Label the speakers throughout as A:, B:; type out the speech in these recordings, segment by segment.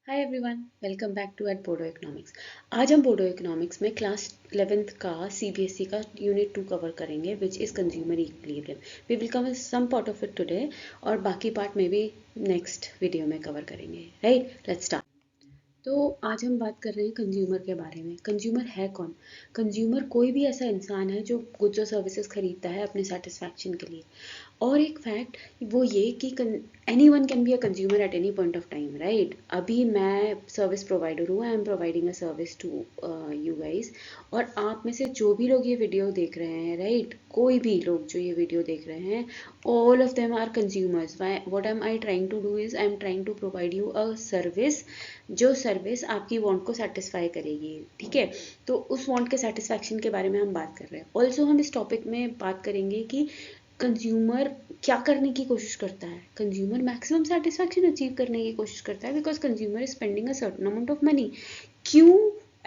A: Hi everyone, welcome back to at बोडो economics. आज हम बोडो इकोनॉमिक्स में क्लास 11th का सीबीएसई का यूनिट 2 कवर करेंगे which is consumer equilibrium. We will cover some part of it today और बाकी पार्ट में भी नेक्स्ट वीडियो में कवर करेंगे। Right, let's start. तो आज हम बात कर रहे हैं कंज्यूमर के बारे में। कंज्यूमर है कौन? कंज्यूमर कोई भी ऐसा इंसान है जो गुड्स और सर्विसेज खरीदता है अपने सेटिस्फैक्शन के लिए। और एक फैक्ट वो ये कि any one can be a consumer at any point of time, right? अभी मैं सर्विस प्रोवाइडर हूँ, I am providing a service to you guys, और आप में से जो भी लोग ये वीडियो देख रहे हैं, राइट, कोई भी लोग जो ये वीडियो देख रहे हैं, all of them are consumers. What am I trying to do is I am trying to provide you a service, जो सर्विस आपकी वांट को सेटिस्फाई करेगी। ठीक है, तो उस वांट के सेटिस्फैक्शन के बारे में हम बात कर रहे हैं। ऑल्सो हम इस टॉपिक में बात करेंगे कि कंज्यूमर क्या करने की कोशिश करता है। कंज्यूमर मैक्सिमम सेटिस्फैक्शन अचीव करने की कोशिश करता है because consumer is spending a certain amount of money. क्यों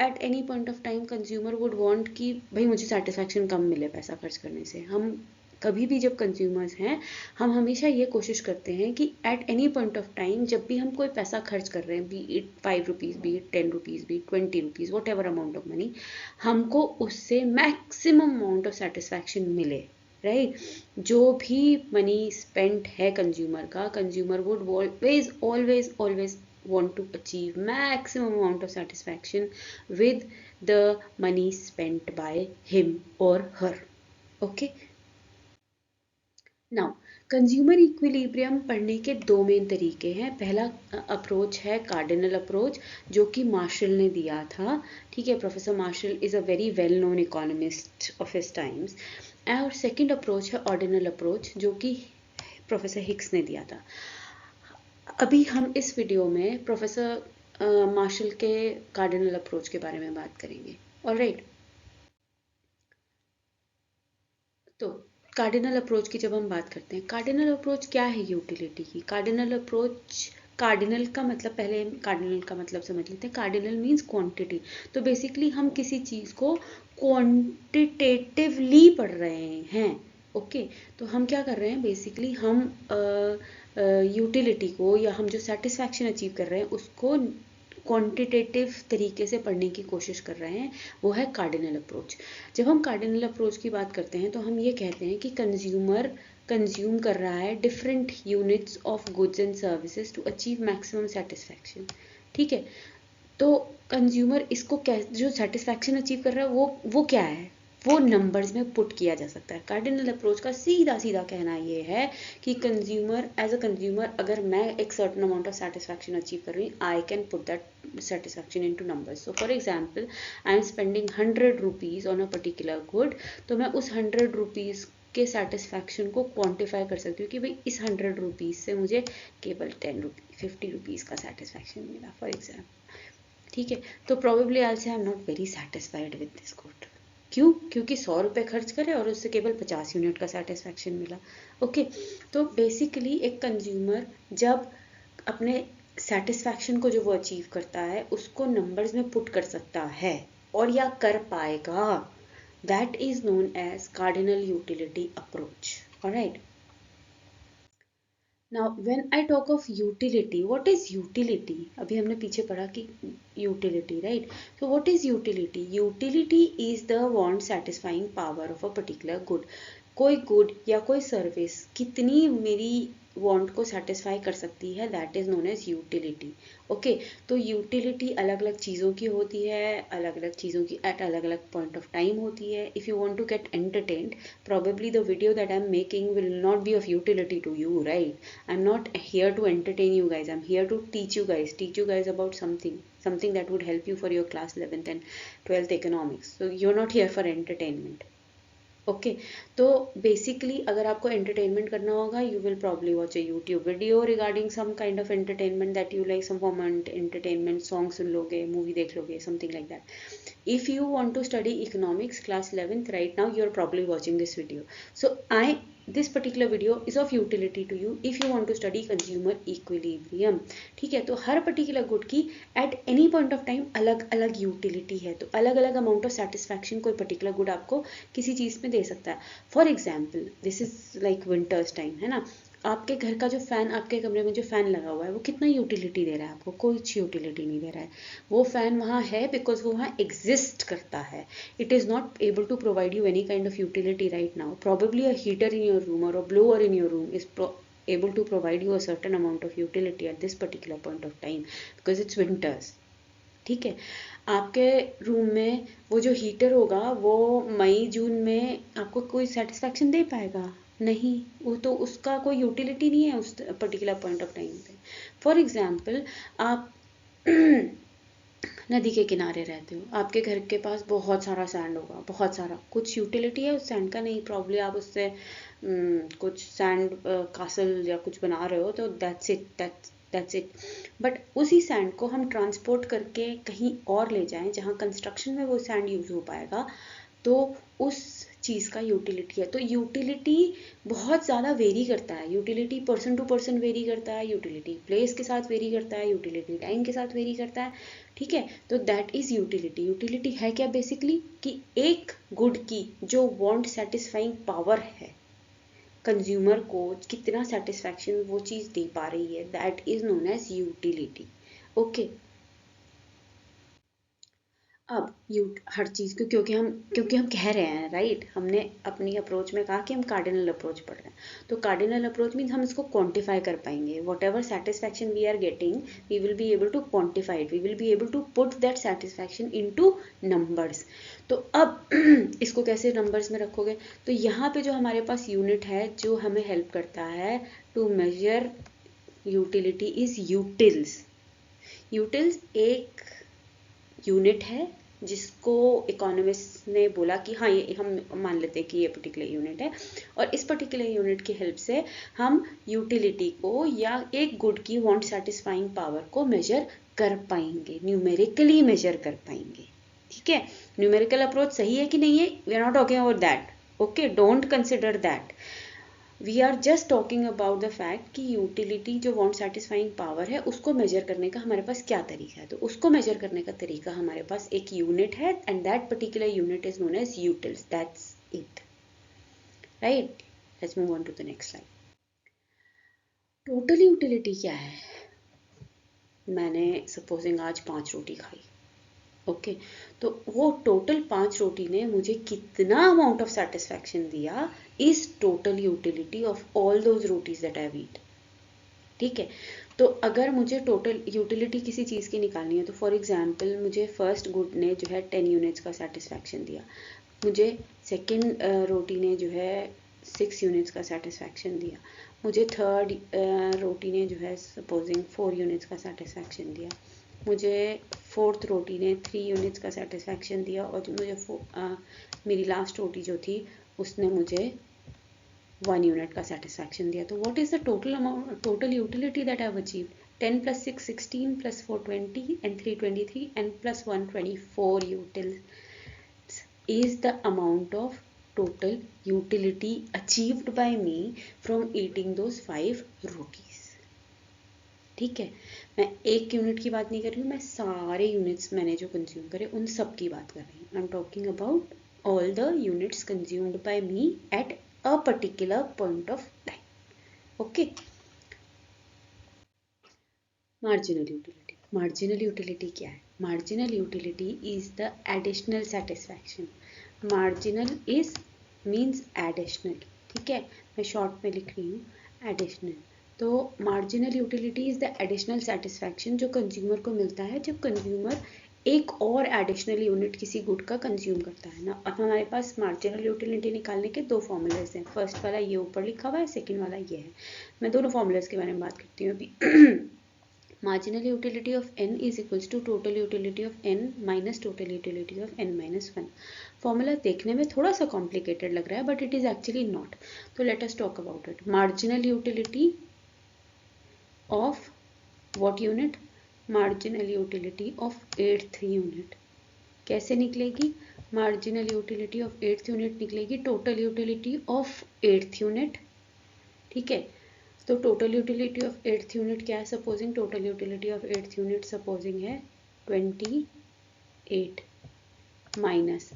A: at any point of time consumer would want कि भाई मुझे सेटिस्फैक्शन कम मिले पैसा खर्च करने से। हम कभी भी जब कंज्यूमर्स हैं, हम हमेशा ये कोशिश करते हैं कि at any point of time जब भी हम कोई पैसा खर्च कर रहे हैं, be it 5 rupees, be it 10 rupees, be 20 rupees, whatever amount of money, हमको उससे मैक्सिमम अमाउंट ऑफ सेटिस्फैक्शन मिले। राइट, जो भी मनी स्पेंट है कंज्यूमर का, consumer would always always always want to achieve maximum amount of satisfaction with the money spent by him or her. Okay, now consumer equilibrium पढ़ने के दो main तरीके हैं। पहला अप्रोच है कार्डिनल अप्रोच, जो कि मार्शल ने दिया था। ठीक है, professor Marshall is a very well known economist of his times. और सेकंड अप्रोच है ऑर्डिनल अप्रोच, जो कि प्रोफेसर हिक्स ने दिया था। अभी हम इस वीडियो में प्रोफेसर मार्शल के कार्डिनल अप्रोच के बारे में बात करेंगे। ऑलराइट, तो कार्डिनल अप्रोच की जब हम बात करते हैं, कार्डिनल अप्रोच क्या है यूटिलिटी की? कार्डिनल अप्रोच, कार्डिनल का मतलब, पहले कार्डिनल का मतलब समझ लेते हैं। Cardinal means quantity. तो बेसिकली हम किसी चीज़ को क्वांटिटेटिवली पढ़ रहे हैं। ओके, तो हम क्या कर रहे हैं, बेसिकली हम यूटिलिटी को, या हम जो सेटिस्फैक्शन अचीव कर रहे हैं उसको क्वांटिटेटिव तरीके से पढ़ने की कोशिश कर रहे हैं। वो है कार्डिनल अप्रोच। जब हम कार्डिनल अप्रोच की बात करते हैं तो हम ये कहते हैं कि कंज्यूमर कंज्यूम कर रहा है different units of goods and services to achieve maximum satisfaction. ठीक है, तो कंज्यूमर इसको जो सेटिस्फैक्शन अचीव कर रहा है वो क्या है, वो नंबर्स में पुट किया जा सकता है। कार्डिनल अप्रोच का सीधा सीधा कहना ये है कि कंज्यूमर, एज अ कंज्यूमर, अगर मैं एक certain amount of satisfaction achieve कर रही हूँ, I can put that satisfaction into numbers. So for example, I am spending 100 rupees on a particular good, तो मैं उस 100 रुपीज़ के सेटिस्फैक्शन को क्वांटिफाई कर सकती हूँ कि भाई इस 100 रुपीज़ से मुझे केवल 10 रुपीज़ 50 रुपीज़ का सेटिस्फैक्शन मिला, फॉर एग्जाम्पल। ठीक है, तो प्रोबेबली आई से I am not very satisfied with this good. क्यों? क्योंकि 100 रुपये खर्च करे और उससे केवल 50 यूनिट का सेटिस्फैक्शन मिला। ओके, तो बेसिकली एक कंज्यूमर जब अपने सेटिस्फैक्शन को जो वो अचीव करता है उसको नंबर्स में पुट कर सकता है और या कर पाएगा, that is known as cardinal utility approach. Alright, now when I talk of utility, what is utility? अभी हमने पीछे पढ़ा कि utility, right? so what is utility? utility is the want satisfying power of a particular good. कोई good या कोई service कितनी मेरी वांट को सेटिस्फाई कर सकती है, that is known as utility. Okay, तो यूटिलिटी अलग अलग चीज़ों की होती है, अलग अलग चीज़ों की एट अलग अलग पॉइंट ऑफ टाइम होती है। If you want to get entertained, probably the video that I'm making will not be of utility to you, right? I'm not here to entertain you guys, I'm here to teach you guys about something that would help you for your class 11th and 12th economics. So you're not here for entertainment. Okay, तो basically अगर आपको entertainment करना होगा, you will probably watch a YouTube video regarding some kind of entertainment that you like, some form entertainment, song सुन लोगे, movie देख लोगे, something like that. If you want to study economics class 11th right now, you are probably watching this video. So this particular video is of utility to you if you want to study consumer equilibrium. ठीक है, तो हर particular good की eight any point of time अलग अलग utility है, तो अलग अलग अमाउंट ऑफ सेटिस्फैक्शन कोई पर्टिकुलर गुड आपको किसी चीज़ में दे सकता है। For example, this is like winters time, है ना? आपके घर का जो फैन, आपके कमरे में जो फैन लगा हुआ है वो कितना यूटिलिटी दे रहा है आपको? कोई यूटिलिटी नहीं दे रहा है। वो फैन वहाँ है बिकॉज वो वहाँ एग्जिस्ट करता है। It is not able to provide you any kind of utility right now. Probably a heater in your room or a blower in your room is able to provide you a certain amount of utility at this particular point of time because it's winters. ठीक है, आपके room में वो जो heater होगा वो मई जून में आपको कोई सेटिस्फैक्शन दे पाएगा? नहीं, वो तो उसका कोई यूटिलिटी नहीं है उस पर्टिकुलर पॉइंट ऑफ टाइम पे। फॉर एग्जाम्पल, आप नदी के किनारे रहते हो, आपके घर के पास बहुत सारा सैंड होगा, बहुत सारा, कुछ यूटिलिटी है उस सैंड का? नहीं, प्रॉब्ली आप उससे कुछ सैंड कासल या कुछ बना रहे हो, तो दैट्स इट। बट उसी सैंड को हम ट्रांसपोर्ट करके कहीं और ले जाएं जहाँ कंस्ट्रक्शन में वो सैंड यूज़ हो पाएगा, तो उस चीज़ का यूटिलिटी है। तो यूटिलिटी बहुत ज़्यादा वेरी करता है, utility person to person vary करता है, यूटिलिटी प्लेस के साथ वेरी करता है, यूटिलिटी टाइम के साथ वेरी करता है। ठीक है, तो दैट इज़ यूटिलिटी। यूटिलिटी है क्या बेसिकली? कि एक गुड की जो वांट सेटिस्फाइंग पावर है, कंज्यूमर को कितना सेटिस्फैक्शन वो चीज़ दे पा रही है, that is known as utility. Okay, अब हर चीज़ को क्योंकि हम कह रहे हैं, राइट, हमने अपनी अप्रोच में कहा कि हम कार्डिनल अप्रोच पढ़ रहे हैं, तो कार्डिनल अप्रोच मीन्स हम इसको क्वांटिफाई कर पाएंगे। Whatever satisfaction we are getting, we will be able to quantify it, we will be able to put that satisfaction into numbers. तो अब इसको कैसे नंबर्स में रखोगे? तो यहाँ पे जो हमारे पास यूनिट है जो हमें हेल्प करता है to measure utility is utils. Utils एक यूनिट है जिसको इकोनॉमिस्ट ने बोला कि हाँ, ये हम मान लेते हैं कि ये पर्टिकुलर यूनिट है, और इस पर्टिकुलर यूनिट की हेल्प से हम यूटिलिटी को या एक गुड की वांट सेटिस्फाइंग पावर को मेजर कर पाएंगे, न्यूमेरिकली मेजर कर पाएंगे। ठीक है, न्यूमेरिकल अप्रोच सही है कि नहीं है? We are not talking about that, okay, don't consider that. We are just talking about the fact कि यूटिलिटी जो वांट सेटिस्फाइंग पावर है उसको मेजर करने का हमारे पास क्या तरीका है। तो उसको मेजर करने का तरीका हमारे पास एक यूनिट है, and that particular unit is known as utils. That's it, right. Let's move on to the next slide. Total utility क्या है? मैंने सपोजिंग आज 5 रोटी खाई, ओके, तो वो टोटल 5 रोटी ने मुझे कितना अमाउंट ऑफ सेटिस्फैक्शन दिया is total utility of all those rotis that I have eat. ठीक है, तो अगर मुझे टोटल यूटिलिटी किसी चीज़ की निकालनी है, तो फॉर एग्जांपल मुझे फर्स्ट गुड ने जो है 10 यूनिट्स का सेटिस्फैक्शन दिया, मुझे सेकंड रोटी ने जो है 6 यूनिट्स का सेटिस्फैक्शन दिया, मुझे थर्ड रोटी ने जो है सपोजिंग 4 यूनिट्स का सेटिस्फैक्शन दिया, मुझे फोर्थ रोटी ने 3 यूनिट्स का सेटिस्फैक्शन दिया, और जो मुझे मेरी लास्ट रोटी जो थी उसने मुझे 1 यूनिट का सेटिस्फैक्शन दिया। तो what is the total amount, total utility that I have achieved? 10 + 6 16 + 4 20 and 3 23 and +1 24 utils is the amount of total utility achieved by me from eating those 5 rotis. ठीक है, मैं एक यूनिट की बात नहीं कर रही हूँ, मैं सारे यूनिट्स मैंने जो कंज्यूम करे उन सब की बात कर रही हूँ। I am talking about all the units consumed by me at a particular point of time. Okay. Marginal utility. Marginal utility क्या है? Marginal utility is the additional satisfaction. Marginal is means additional. ठीक है, मैं short में लिख रही हूँ additional. तो marginal utility is the additional satisfaction जो कंज्यूमर को मिलता है जब कंज्यूमर एक और एडिशनल यूनिट किसी गुड का कंज्यूम करता है ना। अब हमारे पास मार्जिनल यूटिलिटी निकालने के 2 फॉर्मूलाज हैं, फर्स्ट वाला ये ऊपर लिखा हुआ है, सेकंड वाला ये है। मैं दोनों फॉर्मूलाज के बारे में बात करती हूँ अभी। marginal utility of n is equals to total utility of n minus total utility of n minus 1. Formula देखने में थोड़ा सा कॉम्प्लिकेटेड लग रहा है but it is actually not. तो let us talk about it. Marginal utility of what unit? Marginal utility of 8th unit। कैसे निकलेगी? Marginal utility of 8th unit निकलेगी total utility of 8th unit। ठीक है, तो total utility of 8th unit क्या है? Supposing total utility of 8th unit supposing है 28 minus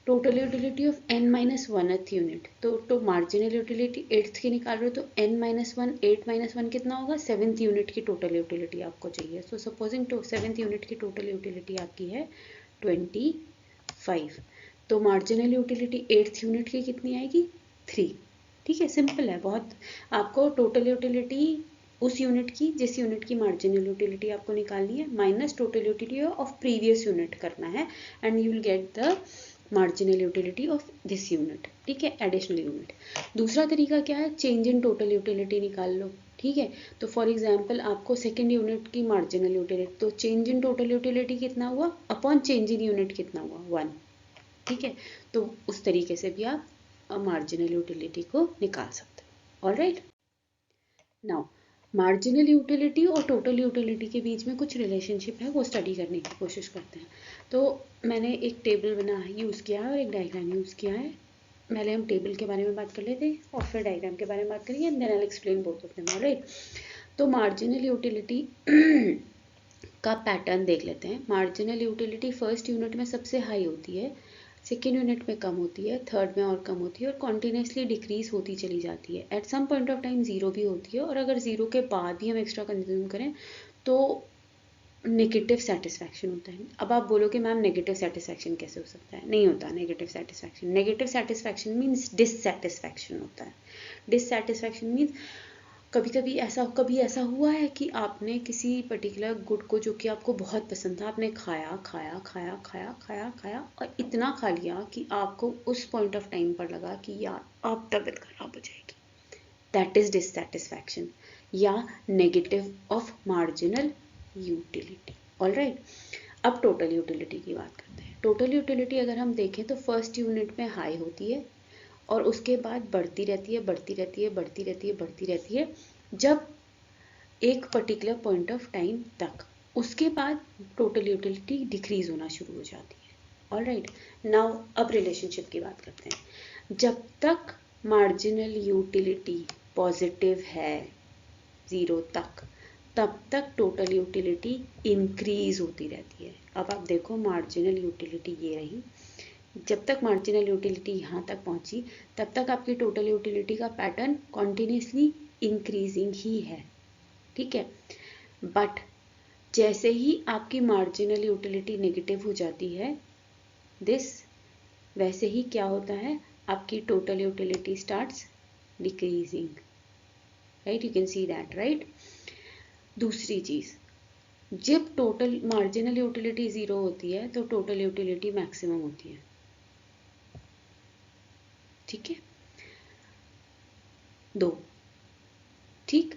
A: total utility of n minus वनथ unit, तो मार्जिनल यूटिलिटी एट्थ की निकाल रहे हो तो n minus one, 8 minus one कितना होगा, सेवन्थ यूनिट की टोटल यूटिलिटी आपको चाहिए। सो सपोजिंग तो सेवन्थ यूनिट की टोटल यूटिलिटी आपकी है 25, तो मार्जिनल यूटिलिटी एट्थ यूनिट की कितनी आएगी, 3। ठीक है, सिंपल है बहुत। आपको टोटल यूटिलिटी उस यूनिट की जिस यूनिट की मार्जिनल यूटिलिटी आपको निकालनी है minus total utility of previous unit करना है, and you will get the marginal utility of this unit. ठीक है, एडिशनल यूनिट। दूसरा तरीका क्या है, चेंज इन टोटल यूटिलिटी निकाल लो। ठीक है, तो फॉर एग्जांपल आपको सेकंड यूनिट की मार्जिनल यूटिलिटी, तो चेंज इन टोटल यूटिलिटी कितना हुआ अपॉन चेंज इन यूनिट कितना हुआ, 1। ठीक है, तो उस तरीके से भी आप मार्जिनल यूटिलिटी को निकाल सकते हो। ऑलराइट, नाउ मार्जिनल यूटिलिटी और टोटल यूटिलिटी के बीच में कुछ रिलेशनशिप है, वो स्टडी करने की कोशिश करते हैं। तो मैंने एक टेबल यूज़ किया है और एक डायग्राम यूज़ किया है। पहले हम टेबल के बारे में बात कर लेते हैं और फिर डायग्राम के बारे में बात करेंगे, and then I will explain both of them. Alright, तो मार्जिनल यूटिलिटी का पैटर्न देख लेते हैं। मार्जिनल यूटिलिटी फर्स्ट यूनिट में सबसे हाई होती है, सेकेंड यूनिट में कम होती है, थर्ड में और कम होती है और कॉन्टीन्यूसली डिक्रीज होती चली जाती है। At some point of time zero भी होती है, और अगर जीरो के बाद भी हम एक्स्ट्रा कंज्यूम करें तो नेगेटिव सेटिस्फैक्शन होता है। अब आप बोलोगे मैम नेगेटिव सेटिस्फैक्शन कैसे हो सकता है, नहीं होता negative satisfaction. Negative satisfaction means dissatisfaction होता है। डिससेटिस्फैक्शन मीन्स कभी ऐसा हुआ है कि आपने किसी पर्टिकुलर गुड को जो कि आपको बहुत पसंद था, आपने खाया खाया खाया खाया खाया खाया और इतना खा लिया कि आपको उस पॉइंट ऑफ टाइम पर लगा कि यार आप तबीयत खराब हो जाएगी। दैट इज डिससेटिस्फैक्शन या negative of marginal utility. Alright, अब टोटल यूटिलिटी की बात करते हैं। टोटल यूटिलिटी अगर हम देखें तो फर्स्ट यूनिट में हाई होती है और उसके बाद बढ़ती रहती है, बढ़ती रहती है, बढ़ती रहती है, बढ़ती रहती है, जब एक पर्टिकुलर पॉइंट ऑफ टाइम तक। उसके बाद टोटल यूटिलिटी डिक्रीज होना शुरू हो जाती है। ऑलराइट, नाउ अब रिलेशनशिप की बात करते हैं। जब तक मार्जिनल यूटिलिटी पॉजिटिव है ज़ीरो तक, तब तक टोटल यूटिलिटी इंक्रीज होती रहती है। अब आप देखो मार्जिनल यूटिलिटी ये रही, जब तक मार्जिनल यूटिलिटी यहाँ तक पहुँची तब तक आपकी टोटल यूटिलिटी का पैटर्न कॉन्टिन्यूसली इंक्रीजिंग ही है। ठीक है, बट जैसे ही आपकी मार्जिनल यूटिलिटी नेगेटिव हो जाती है वैसे ही क्या होता है, आपकी total utility starts decreasing. Right, you can see that. Right, दूसरी चीज़, जब टोटल मार्जिनल यूटिलिटी ज़ीरो होती है तो टोटल यूटिलिटी मैक्सिमम होती है। ठीक है, दो। ठीक,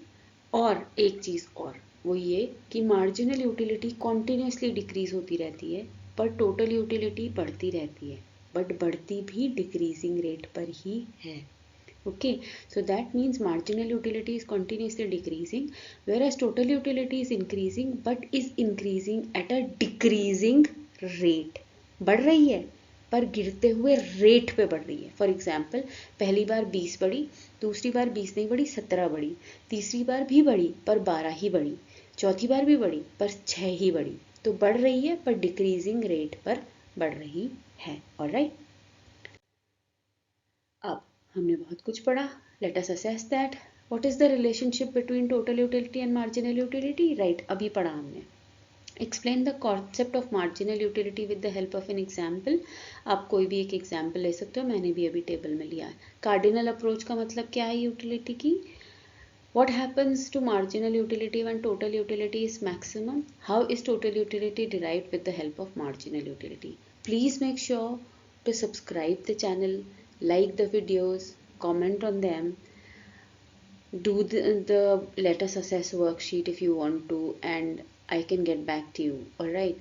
A: और एक चीज़ और, वो ये कि मार्जिनल यूटिलिटी कॉन्टिन्यूसली डिक्रीज होती रहती है पर टोटल यूटिलिटी बढ़ती रहती है, बट बढ़ती भी डिक्रीजिंग रेट पर ही है। Okay, so that means marginal utility is continuously decreasing whereas total utility is increasing but is increasing at a decreasing rate। बढ़ रही है पर गिरते हुए रेट पे बढ़ रही है। फॉर एग्जाम्पल, पहली बार 20 बढ़ी, दूसरी बार 20 नहीं बढ़ी 17 बढ़ी, तीसरी बार भी बढ़ी पर 12 ही बढ़ी, चौथी बार भी बढ़ी पर 6 ही बढ़ी। तो बढ़ रही है पर डिक्रीजिंग रेट पर बढ़ रही है। ऑलराइट, अब हमने बहुत कुछ पढ़ा। Let us assess that what is the relationship between total utility and marginal utility. Right, अभी पढ़ा हमने। Explain the concept of marginal utility with the help of an example. आप कोई भी एक एग्जाम्पल ले सकते हो, मैंने भी अभी टेबल में लिया है। कार्डिनल अप्रोच का मतलब क्या है यूटिलिटी की। What happens to marginal utility when total utility is maximum? How is total utility derived with the help of marginal utility? Please make sure to subscribe the channel, like the videos, comment on them, do the let us assess worksheet if you want to, and I can get back to you. Alright,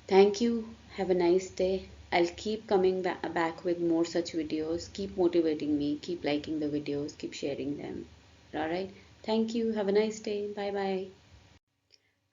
A: thank you, have a nice day. I'll keep coming back with more such videos. Keep motivating me, keep liking the videos, keep sharing them. Alright, thank you, have a nice day, bye bye.